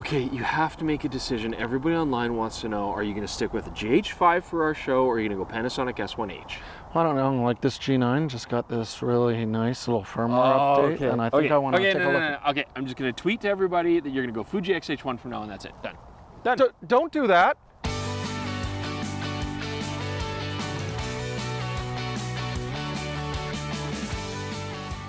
Okay, you have to make a decision. Everybody online wants to know, are you going to stick with the GH5 for our show, or are you going to go Panasonic S1H? I don't know, like this G9 just got this really nice little firmware update, and I think I want to take a look. Okay, I'm just going to tweet to everybody that you're going to go Fuji X-H1 from now on. That's it. Done. Done. Don't do that.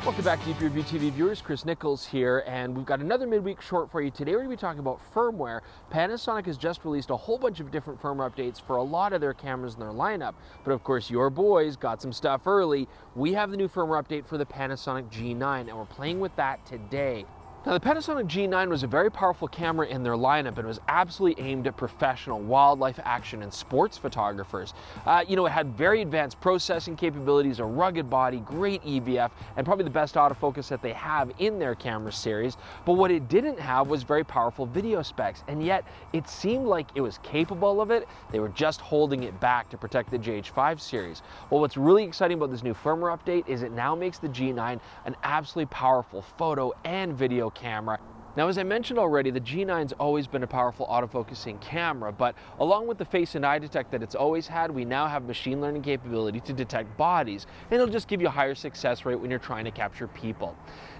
Welcome back to DPReview TV viewers. Chris Nichols here, and we've got another midweek short for you. Today we're going to be talking about firmware. Panasonic has just released a whole bunch of different firmware updates for a lot of their cameras in their lineup. But of course, your boys got some stuff early. We have the new firmware update for the Panasonic G9, and we're playing with that today. Now, the Panasonic G9 was a very powerful camera in their lineup and was absolutely aimed at professional wildlife, action, and sports photographers. It had very advanced processing capabilities, a rugged body, great EVF, and probably the best autofocus that they have in their camera series. But what it didn't have was very powerful video specs, and yet it seemed like it was capable of it. They were just holding it back to protect the GH5 series. Well, what's really exciting about this new firmware update is it now makes the G9 an absolutely powerful photo and video camera. Now, as I mentioned already, the G9's always been a powerful autofocusing camera, but along with the face and eye detect that it's always had, we now have machine learning capability to detect bodies, and it'll just give you a higher success rate when you're trying to capture people.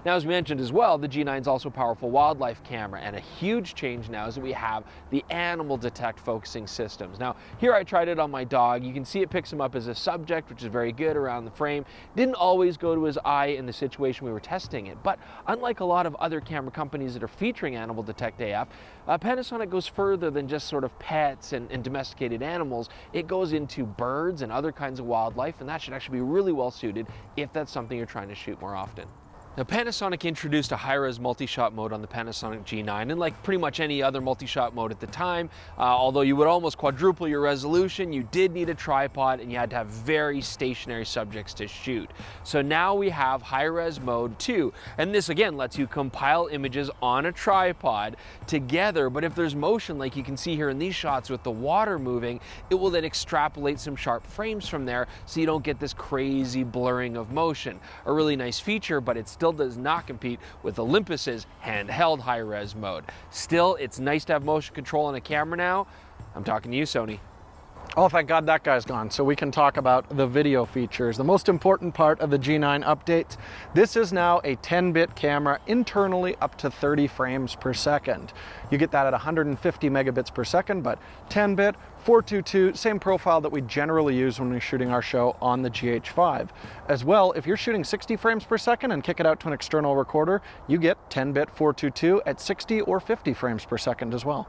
Now, as mentioned as well, the G9's also a powerful wildlife camera, and a huge change now is that we have the animal detect focusing systems. Now, here I tried it on my dog. You can see it picks him up as a subject, which is very good around the frame. Didn't always go to his eye in the situation we were testing it, but unlike a lot of other camera companies that are featuring animal detect AF, Panasonic goes further than just sort of pets and domesticated animals. It goes into birds and other kinds of wildlife, and that should actually be really well suited if that's something you're trying to shoot more often. Now, Panasonic introduced a high-res multi-shot mode on the Panasonic G9, and like pretty much any other multi-shot mode at the time, although you would almost quadruple your resolution, you did need a tripod and you had to have very stationary subjects to shoot. So now we have high-res mode 2, and this again lets you compile images on a tripod together, but if there's motion like you can see here in these shots with the water moving, it will then extrapolate some sharp frames from there so you don't get this crazy blurring of motion. A really nice feature, but it's still does not compete with Olympus's handheld high-res mode. Still, it's nice to have motion control on a camera now. I'm talking to you, Sony. Oh, thank God that guy's gone, so we can talk about the video features. The most important part of the G9 updates, this is now a 10-bit camera, internally up to 30 frames per second. You get that at 150 megabits per second, but 10-bit, 422, same profile that we generally use when we're shooting our show on the GH5. As well, if you're shooting 60 frames per second and kick it out to an external recorder, you get 10-bit 422 at 60 or 50 frames per second as well.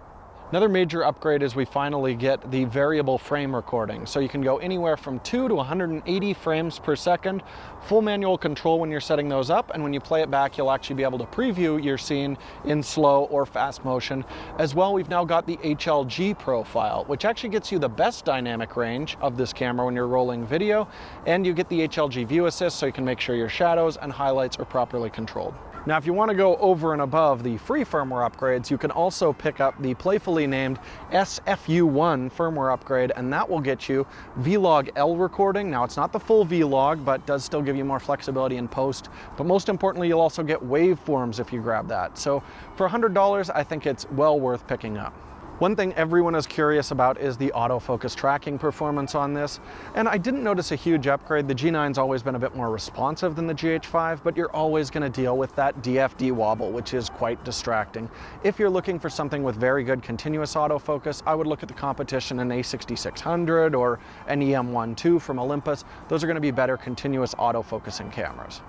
Another major upgrade is we finally get the variable frame recording. So you can go anywhere from 2 to 180 frames per second, full manual control when you're setting those up, and when you play it back, you'll actually be able to preview your scene in slow or fast motion. As well, we've now got the HLG profile, which actually gets you the best dynamic range of this camera when you're rolling video, and you get the HLG view assist so you can make sure your shadows and highlights are properly controlled. Now, if you want to go over and above the free firmware upgrades, you can also pick up the playfully named SFU1 firmware upgrade, and that will get you Vlog L recording. Now, it's not the full Vlog, but does still give you more flexibility in post. But most importantly, you'll also get waveforms if you grab that. So for $100, I think it's well worth picking up. One thing everyone is curious about is the autofocus tracking performance on this, and I didn't notice a huge upgrade. The G9's always been a bit more responsive than the GH5, but you're always going to deal with that DFD wobble, which is quite distracting. If you're looking for something with very good continuous autofocus, I would look at the competition, an A6600 or an EM12 from Olympus. Those are going to be better continuous autofocusing cameras.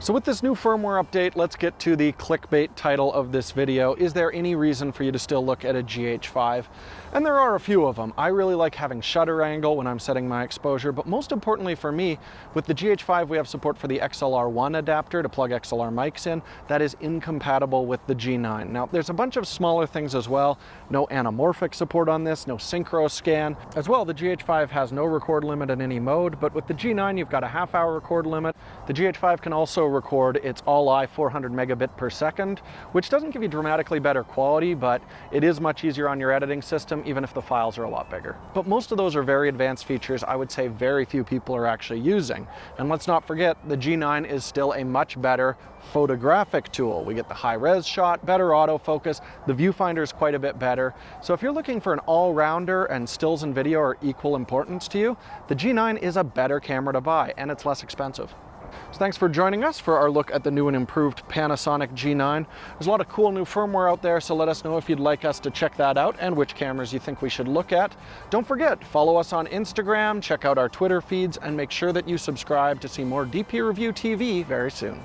So with this new firmware update, let's get to the clickbait title of this video. Is there any reason for you to still look at a GH5? And there are a few of them. I really like having shutter angle when I'm setting my exposure, but most importantly for me, with the GH5 we have support for the XLR1 adapter to plug XLR mics in. That is incompatible with the G9. Now there's a bunch of smaller things as well. No anamorphic support on this, no synchro scan. As well, the GH5 has no record limit in any mode, but with the G9 you've got a half-hour record limit. The GH5 can also record, it's all-eye 400 megabit per second, which doesn't give you dramatically better quality, but it is much easier on your editing system, even if the files are a lot bigger. But most of those are very advanced features I would say very few people are actually using. And let's not forget, the G9 is still a much better photographic tool. We get the high-res shot, better autofocus, the viewfinder is quite a bit better. So if you're looking for an all-rounder and stills and video are equal importance to you, the G9 is a better camera to buy, and it's less expensive. So thanks for joining us for our look at the new and improved Panasonic G9. There's a lot of cool new firmware out there, so let us know if you'd like us to check that out and which cameras you think we should look at. Don't forget, follow us on Instagram, check out our Twitter feeds, and make sure that you subscribe to see more DPReview TV very soon.